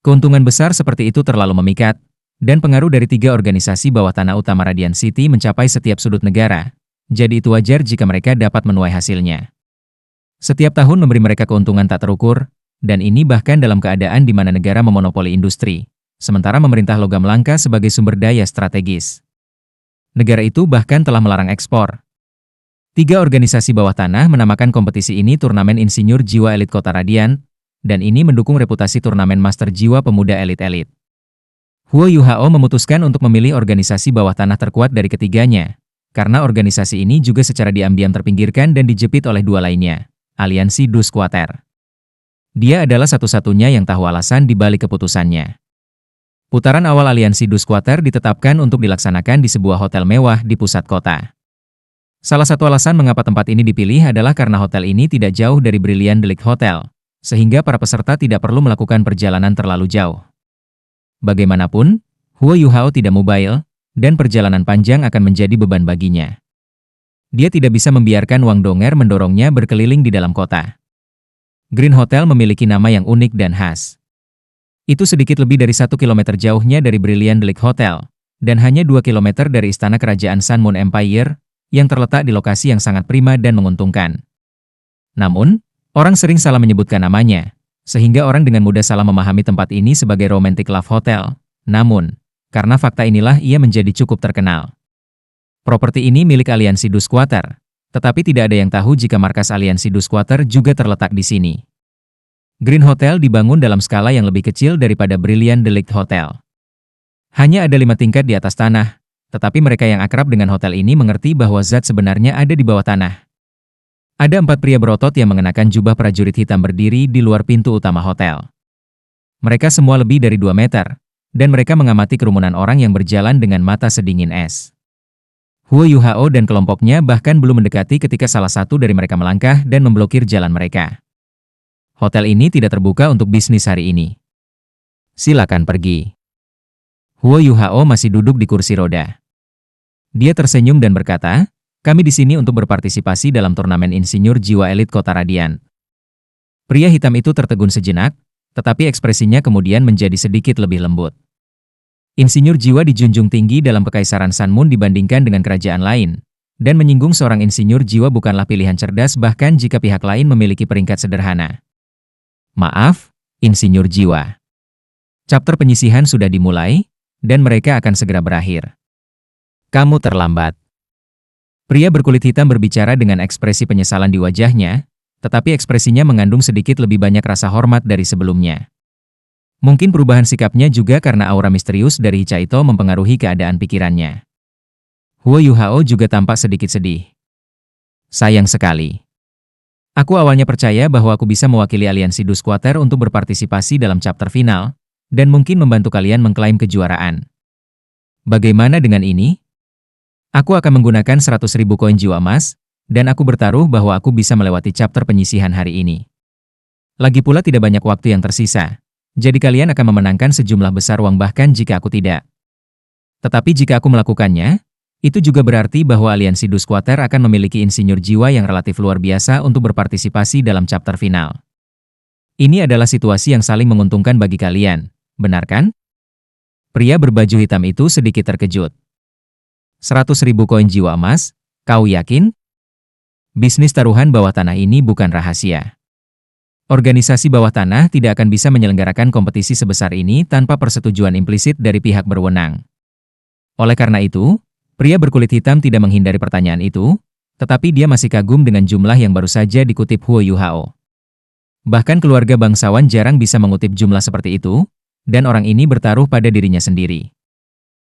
Keuntungan besar seperti itu terlalu memikat, dan pengaruh dari 3 organisasi bawah tanah utama Radiant City mencapai setiap sudut negara. Jadi itu wajar jika mereka dapat menuai hasilnya. Setiap tahun memberi mereka keuntungan tak terukur, dan ini bahkan dalam keadaan di mana negara memonopoli industri, sementara memerintah logam langka sebagai sumber daya strategis. Negara itu bahkan telah melarang ekspor. 3 organisasi bawah tanah menamakan kompetisi ini Turnamen Insinyur Jiwa Elit Kota Radiant, dan ini mendukung reputasi turnamen Master Jiwa Pemuda Elit-Elit. Huo Yuhao memutuskan untuk memilih organisasi bawah tanah terkuat dari ketiganya, karena organisasi ini juga secara diam-diam terpinggirkan dan dijepit oleh 2 lainnya, Aliansi Du Squatter. Dia adalah satu-satunya yang tahu alasan di balik keputusannya. Putaran awal Aliansi Du Squatter ditetapkan untuk dilaksanakan di sebuah hotel mewah di pusat kota. Salah satu alasan mengapa tempat ini dipilih adalah karena hotel ini tidak jauh dari Brilliant District Hotel, sehingga para peserta tidak perlu melakukan perjalanan terlalu jauh. Bagaimanapun, Huo Yuhao tidak mobile, dan perjalanan panjang akan menjadi beban baginya. Dia tidak bisa membiarkan Wang Donger mendorongnya berkeliling di dalam kota. Green Hotel memiliki nama yang unik dan khas. Itu sedikit lebih dari 1 kilometer jauhnya dari Brilliant District Hotel, dan hanya 2 kilometer dari istana kerajaan Sun Moon Empire, yang terletak di lokasi yang sangat prima dan menguntungkan. Namun, orang sering salah menyebutkan namanya, sehingga orang dengan mudah salah memahami tempat ini sebagai Romantic Love Hotel. Namun, karena fakta inilah ia menjadi cukup terkenal. Properti ini milik Aliansi Du Squatter, tetapi tidak ada yang tahu jika markas Aliansi Du Squatter juga terletak di sini. Green Hotel dibangun dalam skala yang lebih kecil daripada Brilliant District Hotel. Hanya ada 5 tingkat di atas tanah, tetapi mereka yang akrab dengan hotel ini mengerti bahwa zat sebenarnya ada di bawah tanah. Ada 4 pria berotot yang mengenakan jubah prajurit hitam berdiri di luar pintu utama hotel. Mereka semua lebih dari 2 meter, dan mereka mengamati kerumunan orang yang berjalan dengan mata sedingin es. Huo Yuhao dan kelompoknya bahkan belum mendekati ketika salah satu dari mereka melangkah dan memblokir jalan mereka. Hotel ini tidak terbuka untuk bisnis hari ini. Silakan pergi. Huo Yuhao masih duduk di kursi roda. Dia tersenyum dan berkata, "Kami di sini untuk berpartisipasi dalam turnamen Insinyur Jiwa Elit Kota Radiant." Pria hitam itu tertegun sejenak, tetapi ekspresinya kemudian menjadi sedikit lebih lembut. Insinyur Jiwa dijunjung tinggi dalam Kekaisaran Sun Moon dibandingkan dengan kerajaan lain, dan menyinggung seorang Insinyur Jiwa bukanlah pilihan cerdas bahkan jika pihak lain memiliki peringkat sederhana. Maaf, Insinyur Jiwa. Chapter penyisihan sudah dimulai, dan mereka akan segera berakhir. Kamu terlambat. Pria berkulit hitam berbicara dengan ekspresi penyesalan di wajahnya, tetapi ekspresinya mengandung sedikit lebih banyak rasa hormat dari sebelumnya. Mungkin perubahan sikapnya juga karena aura misterius dari Hichaito mempengaruhi keadaan pikirannya. Huo Yuhao juga tampak sedikit sedih. Sayang sekali. Aku awalnya percaya bahwa aku bisa mewakili Aliansi Du Squatter untuk berpartisipasi dalam chapter final, dan mungkin membantu kalian mengklaim kejuaraan. Bagaimana dengan ini? Aku akan menggunakan 100.000 koin jiwa emas, dan aku bertaruh bahwa aku bisa melewati chapter penyisihan hari ini. Lagi pula tidak banyak waktu yang tersisa, jadi kalian akan memenangkan sejumlah besar uang bahkan jika aku tidak. Tetapi jika aku melakukannya, itu juga berarti bahwa Aliansi Du Squatter akan memiliki insinyur jiwa yang relatif luar biasa untuk berpartisipasi dalam chapter final. Ini adalah situasi yang saling menguntungkan bagi kalian, benar kan? Pria berbaju hitam itu sedikit terkejut. 100.000 koin jiwa emas, kau yakin? Bisnis taruhan bawah tanah ini bukan rahasia. Organisasi bawah tanah tidak akan bisa menyelenggarakan kompetisi sebesar ini tanpa persetujuan implisit dari pihak berwenang. Oleh karena itu, pria berkulit hitam tidak menghindari pertanyaan itu, tetapi dia masih kagum dengan jumlah yang baru saja dikutip Huo Yuhao. Bahkan keluarga bangsawan jarang bisa mengutip jumlah seperti itu, dan orang ini bertaruh pada dirinya sendiri.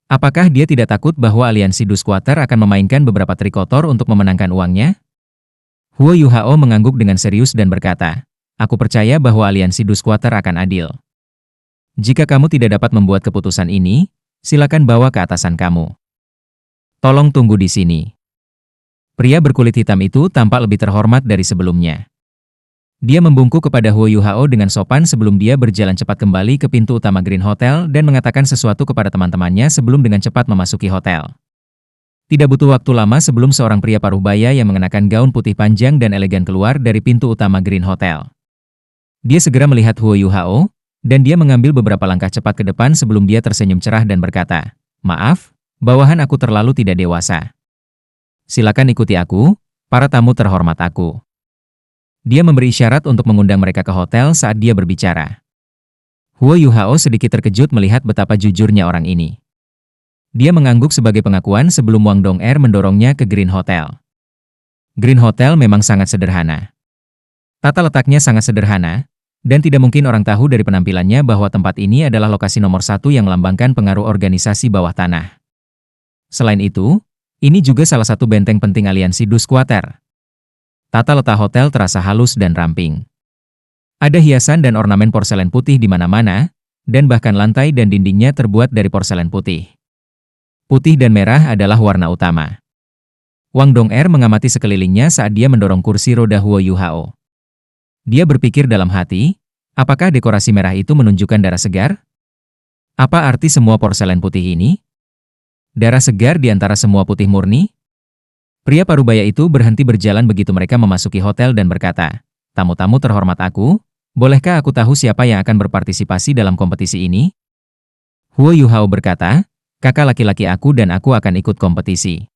Apakah dia tidak takut bahwa Aliansi Du Squatter akan memainkan beberapa trik kotor untuk memenangkan uangnya? Huo Yuhao mengangguk dengan serius dan berkata, "Aku percaya bahwa Aliansi Du Squatter akan adil. Jika kamu tidak dapat membuat keputusan ini, silakan bawa ke atasan kamu. Tolong tunggu di sini." Pria berkulit hitam itu tampak lebih terhormat dari sebelumnya. Dia membungkuk kepada Huo Yuhao dengan sopan sebelum dia berjalan cepat kembali ke pintu utama Green Hotel dan mengatakan sesuatu kepada teman-temannya sebelum dengan cepat memasuki hotel. Tidak butuh waktu lama sebelum seorang pria paruh-baya yang mengenakan gaun putih panjang dan elegan keluar dari pintu utama Green Hotel. Dia segera melihat Huo Yuhao, dan dia mengambil beberapa langkah cepat ke depan sebelum dia tersenyum cerah dan berkata, "Maaf, bawahan aku terlalu tidak dewasa. Silakan ikuti aku, para tamu terhormat aku." Dia memberi isyarat untuk mengundang mereka ke hotel saat dia berbicara. Huo Yuhao sedikit terkejut melihat betapa jujurnya orang ini. Dia mengangguk sebagai pengakuan sebelum Wang Dong'er mendorongnya ke Green Hotel. Green Hotel memang sangat sederhana. Tata letaknya sangat sederhana, dan tidak mungkin orang tahu dari penampilannya bahwa tempat ini adalah lokasi nomor 1 yang melambangkan pengaruh organisasi bawah tanah. Selain itu, ini juga salah satu benteng penting aliansi Dus Squatter. Tata letak hotel terasa halus dan ramping. Ada hiasan dan ornamen porselen putih di mana-mana, dan bahkan lantai dan dindingnya terbuat dari porselen putih. Putih dan merah adalah warna utama. Wang Dong'er mengamati sekelilingnya saat dia mendorong kursi roda Huo Yuhao. Dia berpikir dalam hati, apakah dekorasi merah itu menunjukkan darah segar? Apa arti semua porselen putih ini? Darah segar di antara semua putih murni? Pria parubaya itu berhenti berjalan begitu mereka memasuki hotel dan berkata, "Tamu-tamu terhormat aku, bolehkah aku tahu siapa yang akan berpartisipasi dalam kompetisi ini?" Huo Yuhao berkata, "Kakak laki-laki aku dan aku akan ikut kompetisi."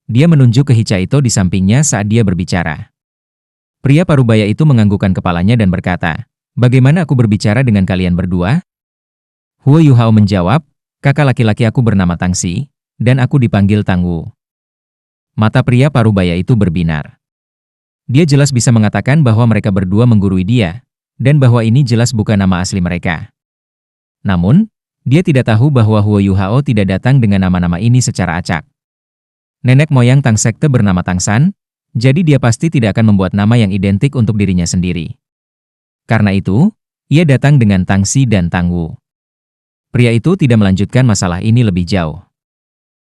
Dia menunjuk ke Hichaito di sampingnya saat dia berbicara. Pria parubaya itu menganggukkan kepalanya dan berkata, "Bagaimana aku berbicara dengan kalian berdua?" Huo Yuhao menjawab, "Kakak laki-laki aku bernama Tang Xi, dan aku dipanggil Tang Wu." Mata pria parubaya itu berbinar. Dia jelas bisa mengatakan bahwa mereka berdua menggurui dia, dan bahwa ini jelas bukan nama asli mereka. Namun, dia tidak tahu bahwa Huo Yuhao tidak datang dengan nama-nama ini secara acak. Nenek moyang Tang Sekte bernama Tang San, jadi dia pasti tidak akan membuat nama yang identik untuk dirinya sendiri. Karena itu, ia datang dengan Tang Xi dan Tang Wu. Pria itu tidak melanjutkan masalah ini lebih jauh.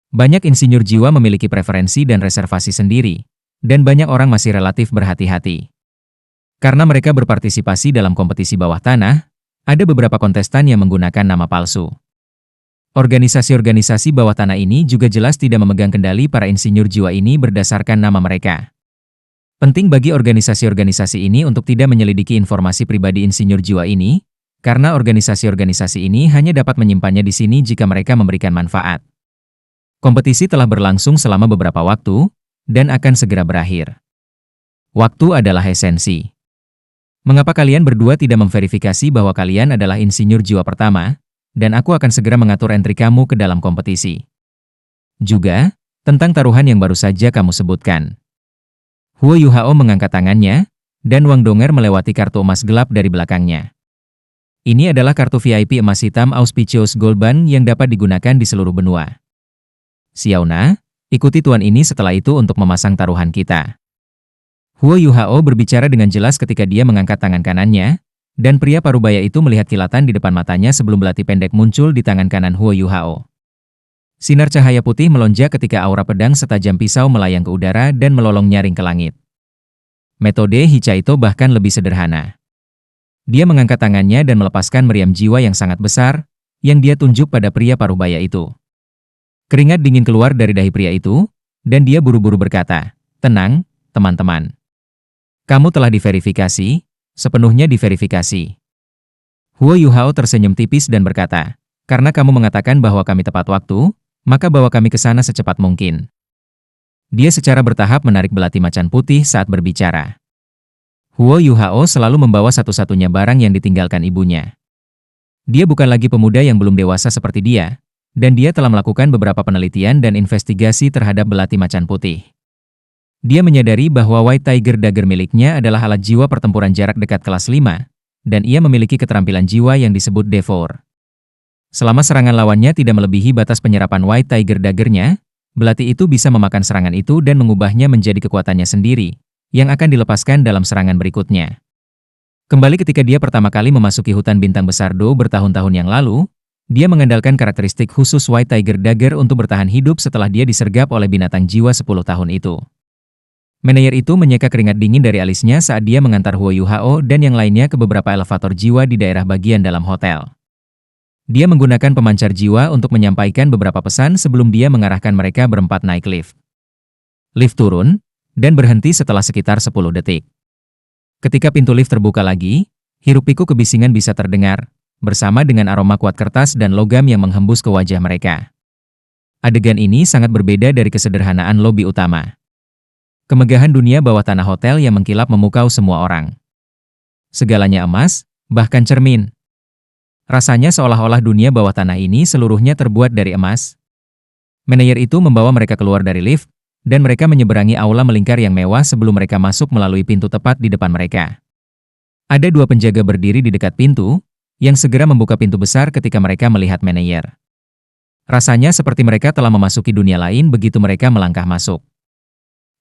Banyak insinyur jiwa memiliki preferensi dan reservasi sendiri, dan banyak orang masih relatif berhati-hati. Karena mereka berpartisipasi dalam kompetisi bawah tanah, ada beberapa kontestan yang menggunakan nama palsu. Organisasi-organisasi bawah tanah ini juga jelas tidak memegang kendali para insinyur jiwa ini berdasarkan nama mereka. Penting bagi organisasi-organisasi ini untuk tidak menyelidiki informasi pribadi insinyur jiwa ini, karena organisasi-organisasi ini hanya dapat menyimpannya di sini jika mereka memberikan manfaat. Kompetisi telah berlangsung selama beberapa waktu, dan akan segera berakhir. Waktu adalah esensi. Mengapa kalian berdua tidak memverifikasi bahwa kalian adalah insinyur jiwa pertama, dan aku akan segera mengatur entry kamu ke dalam kompetisi. Juga, tentang taruhan yang baru saja kamu sebutkan. Huo Yuhao mengangkat tangannya, dan Wang Dong'er melewati kartu emas gelap dari belakangnya. Ini adalah kartu VIP emas hitam Auspicious Gold Band yang dapat digunakan di seluruh benua. Xiaona, ikuti tuan ini setelah itu untuk memasang taruhan kita. Huo Yuhao berbicara dengan jelas ketika dia mengangkat tangan kanannya, dan pria parubaya itu melihat kilatan di depan matanya sebelum belati pendek muncul di tangan kanan Huo Yuhao. Sinar cahaya putih melonjak ketika aura pedang setajam pisau melayang ke udara dan melolong nyaring ke langit. Metode Hichaito bahkan lebih sederhana. Dia mengangkat tangannya dan melepaskan meriam jiwa yang sangat besar, yang dia tunjuk pada pria parubaya itu. Keringat dingin keluar dari dahi pria itu, dan dia buru-buru berkata, "Tenang, teman-teman. Kamu telah diverifikasi, sepenuhnya diverifikasi." Huo Yuhao tersenyum tipis dan berkata, "Karena kamu mengatakan bahwa kami tepat waktu, maka bawa kami ke sana secepat mungkin." Dia secara bertahap menarik belati macan putih saat berbicara. Huo Yuhao selalu membawa satu-satunya barang yang ditinggalkan ibunya. Dia bukan lagi pemuda yang belum dewasa seperti dia, dan dia telah melakukan beberapa penelitian dan investigasi terhadap belati macan putih. Dia menyadari bahwa White Tiger Dagger miliknya adalah alat jiwa pertempuran jarak dekat kelas 5, dan ia memiliki keterampilan jiwa yang disebut Devour. Selama serangan lawannya tidak melebihi batas penyerapan White Tiger Dagger-nya, belati itu bisa memakan serangan itu dan mengubahnya menjadi kekuatannya sendiri, yang akan dilepaskan dalam serangan berikutnya. Kembali ketika dia pertama kali memasuki hutan bintang besar Do bertahun-tahun yang lalu, dia mengandalkan karakteristik khusus White Tiger Dagger untuk bertahan hidup setelah dia disergap oleh binatang jiwa 10 tahun itu. Manajer itu menyeka keringat dingin dari alisnya saat dia mengantar Huo Yuhao dan yang lainnya ke beberapa elevator jiwa di daerah bagian dalam hotel. Dia menggunakan pemancar jiwa untuk menyampaikan beberapa pesan sebelum dia mengarahkan mereka berempat naik lift. Lift turun, dan berhenti setelah sekitar 10 detik. Ketika pintu lift terbuka lagi, Hiruk-pikuk kebisingan bisa terdengar, bersama dengan aroma kuat kertas dan logam yang menghembus ke wajah mereka. Adegan ini sangat berbeda dari kesederhanaan lobi utama. Kemegahan dunia bawah tanah hotel yang mengkilap memukau semua orang. Segalanya emas, bahkan cermin. Rasanya seolah-olah dunia bawah tanah ini seluruhnya terbuat dari emas. Manajer itu membawa mereka keluar dari lift, dan mereka menyeberangi aula melingkar yang mewah sebelum mereka masuk melalui pintu tepat di depan mereka. Ada dua penjaga berdiri di dekat pintu, yang segera membuka pintu besar ketika mereka melihat manajer. Rasanya seperti mereka telah memasuki dunia lain begitu mereka melangkah masuk.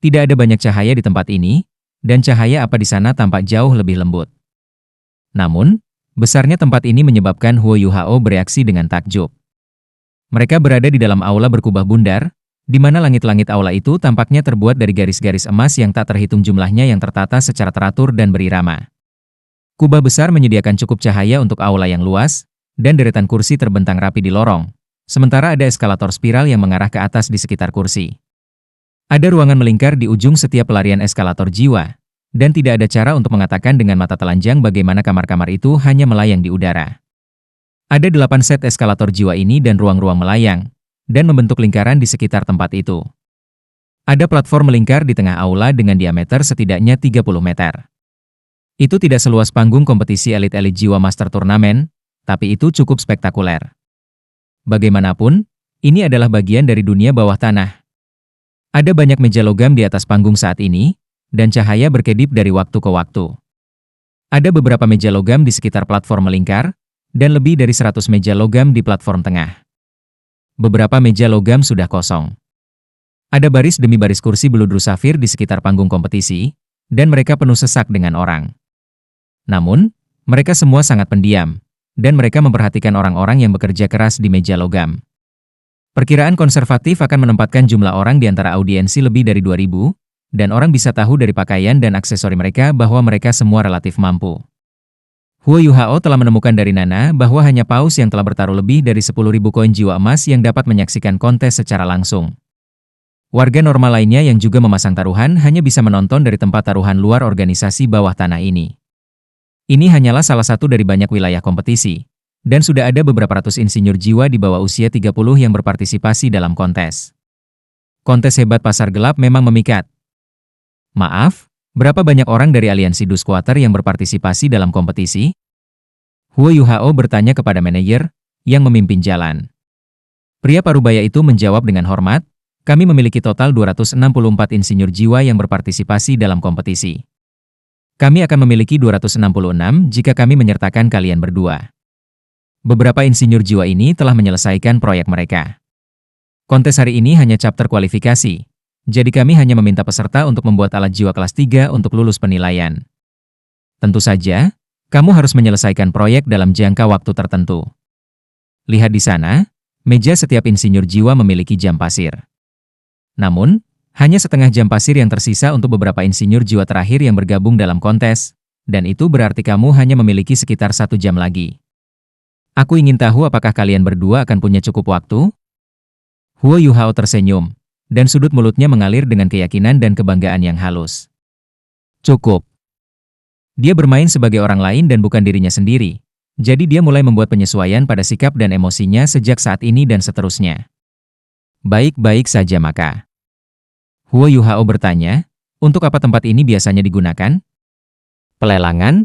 Tidak ada banyak cahaya di tempat ini, dan cahaya apa di sana tampak jauh lebih lembut. Namun, besarnya tempat ini menyebabkan Huo Yuhao bereaksi dengan takjub. Mereka berada di dalam aula berkubah bundar, di mana langit-langit aula itu tampaknya terbuat dari garis-garis emas yang tak terhitung jumlahnya yang tertata secara teratur dan berirama. Kubah besar menyediakan cukup cahaya untuk aula yang luas, dan deretan kursi terbentang rapi di lorong. Sementara ada eskalator spiral yang mengarah ke atas di sekitar kursi. Ada ruangan melingkar di ujung setiap pelarian eskalator jiwa, dan tidak ada cara untuk mengatakan dengan mata telanjang bagaimana kamar-kamar itu hanya melayang di udara. Ada 8 set eskalator jiwa ini dan ruang-ruang melayang, dan membentuk lingkaran di sekitar tempat itu. Ada platform melingkar di tengah aula dengan diameter setidaknya 30 meter. Itu tidak seluas panggung kompetisi elit-elit jiwa master turnamen, tapi itu cukup spektakuler. Bagaimanapun, ini adalah bagian dari dunia bawah tanah. Ada banyak meja logam di atas panggung saat ini, dan cahaya berkedip dari waktu ke waktu. Ada beberapa meja logam di sekitar platform melingkar, dan lebih dari 100 meja logam di platform tengah. Beberapa meja logam sudah kosong. Ada baris demi baris kursi beludru safir di sekitar panggung kompetisi, dan mereka penuh sesak dengan orang. Namun, mereka semua sangat pendiam, dan mereka memperhatikan orang-orang yang bekerja keras di meja logam. Perkiraan konservatif akan menempatkan jumlah orang di antara audiensi lebih dari 2.000, dan orang bisa tahu dari pakaian dan aksesori mereka bahwa mereka semua relatif mampu. Huo Yuhao telah menemukan dari Nana bahwa hanya paus yang telah bertaruh lebih dari 10.000 koin jiwa emas yang dapat menyaksikan kontes secara langsung. Warga normal lainnya yang juga memasang taruhan hanya bisa menonton dari tempat taruhan luar organisasi bawah tanah ini. Ini hanyalah salah satu dari banyak wilayah kompetisi, dan sudah ada beberapa ratus insinyur jiwa di bawah usia 30 yang berpartisipasi dalam kontes. Kontes hebat pasar gelap memang memikat. Maaf, berapa banyak orang dari aliansi Duskwater yang berpartisipasi dalam kompetisi? Huo Yuhao bertanya kepada manajer, yang memimpin jalan. Pria parubaya itu menjawab dengan hormat, kami memiliki total 264 insinyur jiwa yang berpartisipasi dalam kompetisi. Kami akan memiliki 266 jika kami menyertakan kalian berdua. Beberapa insinyur jiwa ini telah menyelesaikan proyek mereka. Kontes hari ini hanya chapter kualifikasi, jadi kami hanya meminta peserta untuk membuat alat jiwa kelas 3 untuk lulus penilaian. Tentu saja, kamu harus menyelesaikan proyek dalam jangka waktu tertentu. Lihat di sana, meja setiap insinyur jiwa memiliki jam pasir. Namun, hanya setengah jam pasir yang tersisa untuk beberapa insinyur jiwa terakhir yang bergabung dalam kontes, dan itu berarti kamu hanya memiliki sekitar 1 jam lagi. Aku ingin tahu apakah kalian berdua akan punya cukup waktu? Huo Yuhao tersenyum, dan sudut mulutnya mengalir dengan keyakinan dan kebanggaan yang halus. Cukup. Dia bermain sebagai orang lain dan bukan dirinya sendiri, jadi dia mulai membuat penyesuaian pada sikap dan emosinya sejak saat ini dan seterusnya. Baik-baik saja maka. Huo Yuhao bertanya, untuk apa tempat ini biasanya digunakan? Pelelangan?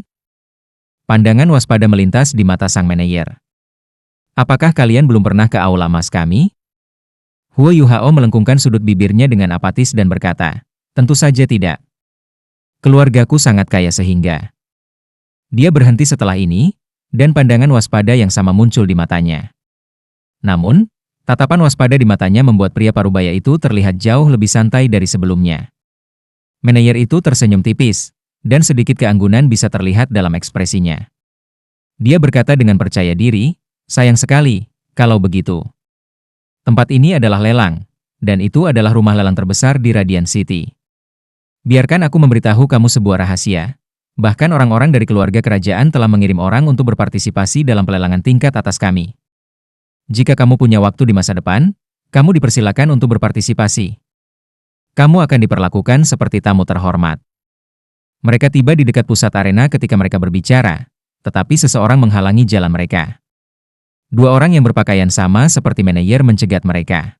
Pandangan waspada melintas di mata sang manajer. Apakah kalian belum pernah ke aula emas kami? Huo Yuhao melengkungkan sudut bibirnya dengan apatis dan berkata, tentu saja tidak. Keluargaku sangat kaya sehingga. Dia berhenti setelah ini, dan pandangan waspada yang sama muncul di matanya. Namun, tatapan waspada di matanya membuat pria parubaya itu terlihat jauh lebih santai dari sebelumnya. Manajer itu tersenyum tipis, dan sedikit keanggunan bisa terlihat dalam ekspresinya. Dia berkata dengan percaya diri, sayang sekali, kalau begitu. Tempat ini adalah lelang, dan itu adalah rumah lelang terbesar di Radiant City. Biarkan aku memberitahu kamu sebuah rahasia. Bahkan orang-orang dari keluarga kerajaan telah mengirim orang untuk berpartisipasi dalam pelelangan tingkat atas kami. Jika kamu punya waktu di masa depan, kamu dipersilakan untuk berpartisipasi. Kamu akan diperlakukan seperti tamu terhormat. Mereka tiba di dekat pusat arena ketika mereka berbicara, tetapi seseorang menghalangi jalan mereka. Dua orang yang berpakaian sama seperti manajer mencegat mereka.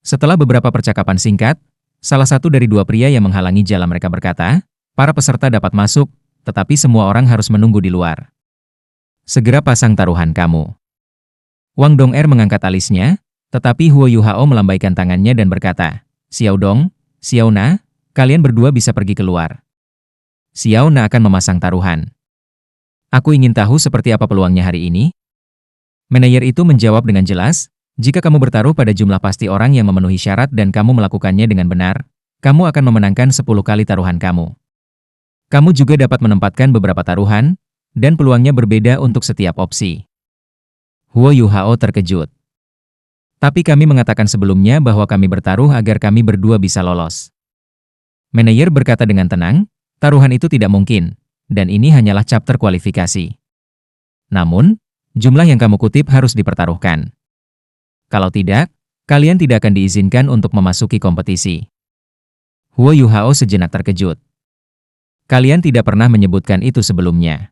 Setelah beberapa percakapan singkat, salah satu dari dua pria yang menghalangi jalan mereka berkata, para peserta dapat masuk, tetapi semua orang harus menunggu di luar. Segera pasang taruhan kamu. Wang Dong'er mengangkat alisnya, tetapi Huo Yuhao melambaikan tangannya dan berkata, Xiao Dong, Xiao Na, kalian berdua bisa pergi keluar. Xiao Na akan memasang taruhan. Aku ingin tahu seperti apa peluangnya hari ini. Manajer itu menjawab dengan jelas, jika kamu bertaruh pada jumlah pasti orang yang memenuhi syarat dan kamu melakukannya dengan benar, kamu akan memenangkan 10 kali taruhan kamu. Kamu juga dapat menempatkan beberapa taruhan, dan peluangnya berbeda untuk setiap opsi. Huo Yuhao terkejut. Tapi kami mengatakan sebelumnya bahwa kami bertaruh agar kami berdua bisa lolos. Manajer berkata dengan tenang, taruhan itu tidak mungkin, dan ini hanyalah chapter kualifikasi. Namun, jumlah yang kamu kutip harus dipertaruhkan. Kalau tidak, kalian tidak akan diizinkan untuk memasuki kompetisi. Huo Yuhao sejenak terkejut. Kalian tidak pernah menyebutkan itu sebelumnya.